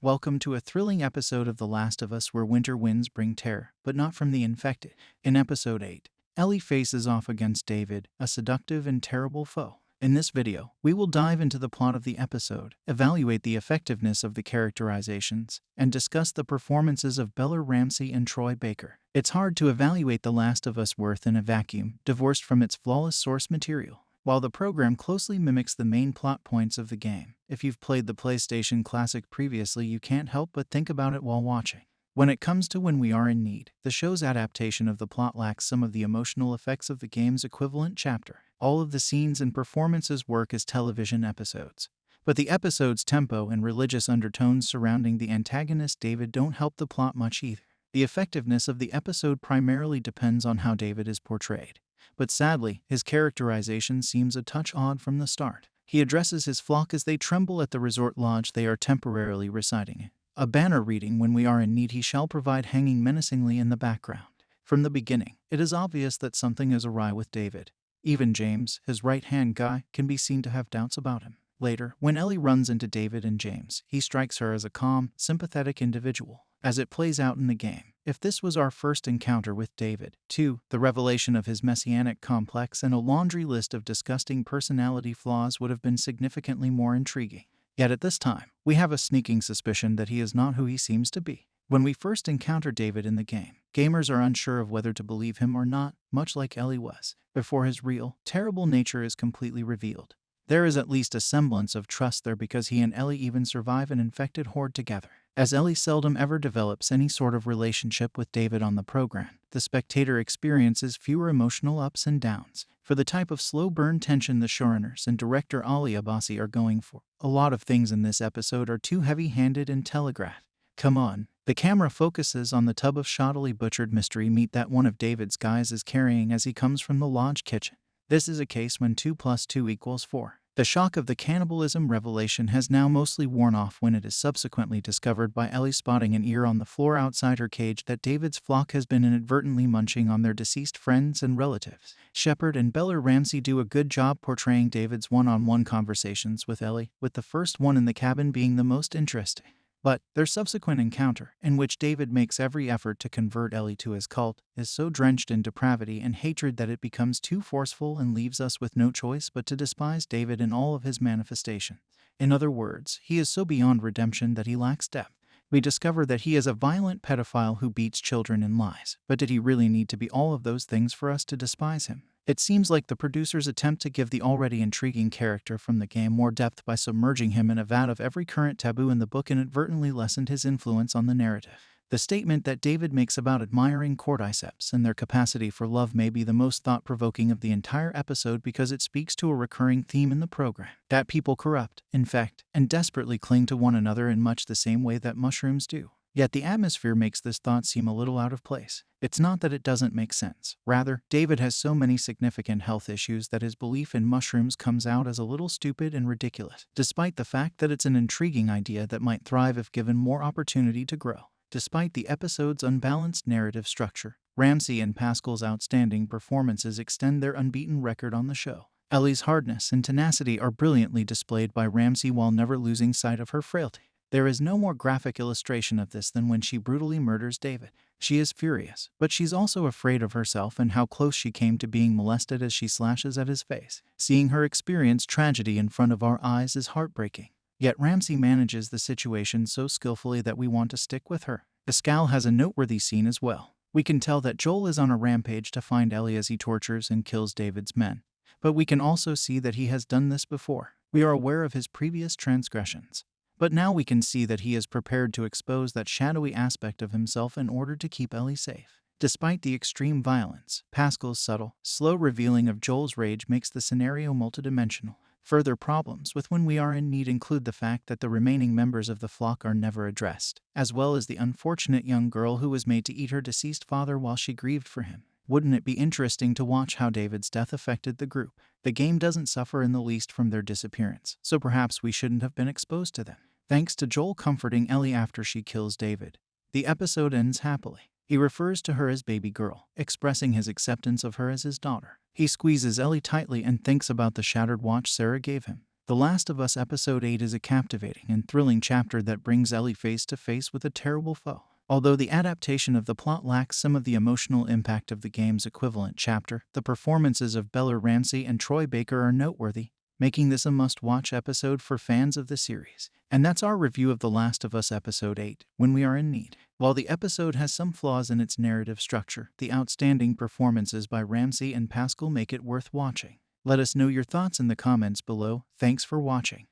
Welcome to a thrilling episode of The Last of Us where winter winds bring terror, but not from the infected. In episode 8, Ellie faces off against David, a seductive and terrible foe. In this video, we will dive into the plot of the episode, evaluate the effectiveness of the characterizations, and discuss the performances of Bella Ramsey and Troy Baker. It's hard to evaluate The Last of Us worth in a vacuum, divorced from its flawless source material. While the program closely mimics the main plot points of the game, if you've played the PlayStation Classic previously, you can't help but think about it while watching. When it comes to When We Are in Need, the show's adaptation of the plot lacks some of the emotional effects of the game's equivalent chapter. All of the scenes and performances work as television episodes, but the episode's tempo and religious undertones surrounding the antagonist David don't help the plot much either. The effectiveness of the episode primarily depends on how David is portrayed. But sadly, his characterization seems a touch odd from the start. He addresses his flock as they tremble at the resort lodge they are temporarily residing in. A banner reading, "When we are in need, he shall provide," hanging menacingly in the background. From the beginning, it is obvious that something is awry with David. Even James, his right-hand guy, can be seen to have doubts about him. Later, when Ellie runs into David and James, he strikes her as a calm, sympathetic individual. As it plays out in the game, if this was our first encounter with David, too, the revelation of his messianic complex and a laundry list of disgusting personality flaws would have been significantly more intriguing. Yet at this time, we have a sneaking suspicion that he is not who he seems to be. When we first encounter David in the game, gamers are unsure of whether to believe him or not, much like Ellie was, before his real, terrible nature is completely revealed. There is at least a semblance of trust there because he and Ellie even survive an infected horde together. As Ellie seldom ever develops any sort of relationship with David on the program, the spectator experiences fewer emotional ups and downs. For the type of slow burn tension the showrunners and director Ali Abbasi are going for, a lot of things in this episode are too heavy-handed and telegraphed. Come on. The camera focuses on the tub of shoddily butchered mystery meat that one of David's guys is carrying as he comes from the lodge kitchen. This is a case when 2 + 2 = 4. The shock of the cannibalism revelation has now mostly worn off when it is subsequently discovered by Ellie spotting an ear on the floor outside her cage that David's flock has been inadvertently munching on their deceased friends and relatives. Shepard and Bella Ramsey do a good job portraying David's one-on-one conversations with Ellie, with the first one in the cabin being the most interesting. But their subsequent encounter, in which David makes every effort to convert Ellie to his cult, is so drenched in depravity and hatred that it becomes too forceful and leaves us with no choice but to despise David in all of his manifestations. In other words, he is so beyond redemption that he lacks depth. We discover that he is a violent pedophile who beats children and lies. But did he really need to be all of those things for us to despise him? It seems like the producers attempt to give the already intriguing character from the game more depth by submerging him in a vat of every current taboo in the book inadvertently lessened his influence on the narrative. The statement that David makes about admiring cordyceps and their capacity for love may be the most thought-provoking of the entire episode because it speaks to a recurring theme in the program. That people corrupt, infect, and desperately cling to one another in much the same way that mushrooms do. Yet the atmosphere makes this thought seem a little out of place. It's not that it doesn't make sense. Rather, David has so many significant health issues that his belief in mushrooms comes out as a little stupid and ridiculous, despite the fact that it's an intriguing idea that might thrive if given more opportunity to grow. Despite the episode's unbalanced narrative structure, Ramsey and Pascal's outstanding performances extend their unbeaten record on the show. Ellie's hardness and tenacity are brilliantly displayed by Ramsey while never losing sight of her frailty. There is no more graphic illustration of this than when she brutally murders David. She is furious, but she's also afraid of herself and how close she came to being molested as she slashes at his face. Seeing her experience tragedy in front of our eyes is heartbreaking. Yet Ramsey manages the situation so skillfully that we want to stick with her. Pascal has a noteworthy scene as well. We can tell that Joel is on a rampage to find Ellie as he tortures and kills David's men. But we can also see that he has done this before. We are aware of his previous transgressions. But now we can see that he is prepared to expose that shadowy aspect of himself in order to keep Ellie safe. Despite the extreme violence, Pascal's subtle, slow revealing of Joel's rage makes the scenario multidimensional. Further problems with When We Are in Need include the fact that the remaining members of the flock are never addressed, as well as the unfortunate young girl who was made to eat her deceased father while she grieved for him. Wouldn't it be interesting to watch how David's death affected the group? The game doesn't suffer in the least from their disappearance, so perhaps we shouldn't have been exposed to them. Thanks to Joel comforting Ellie after she kills David, the episode ends happily. He refers to her as baby girl, expressing his acceptance of her as his daughter. He squeezes Ellie tightly and thinks about the shattered watch Sarah gave him. The Last of Us Episode 8 is a captivating and thrilling chapter that brings Ellie face to face with a terrible foe. Although the adaptation of the plot lacks some of the emotional impact of the game's equivalent chapter, the performances of Bella Ramsey and Troy Baker are noteworthy, making this a must-watch episode for fans of the series. And that's our review of The Last of Us Episode 8, When We Are in Need. While the episode has some flaws in its narrative structure, the outstanding performances by Ramsey and Pascal make it worth watching. Let us know your thoughts in the comments below. Thanks for watching.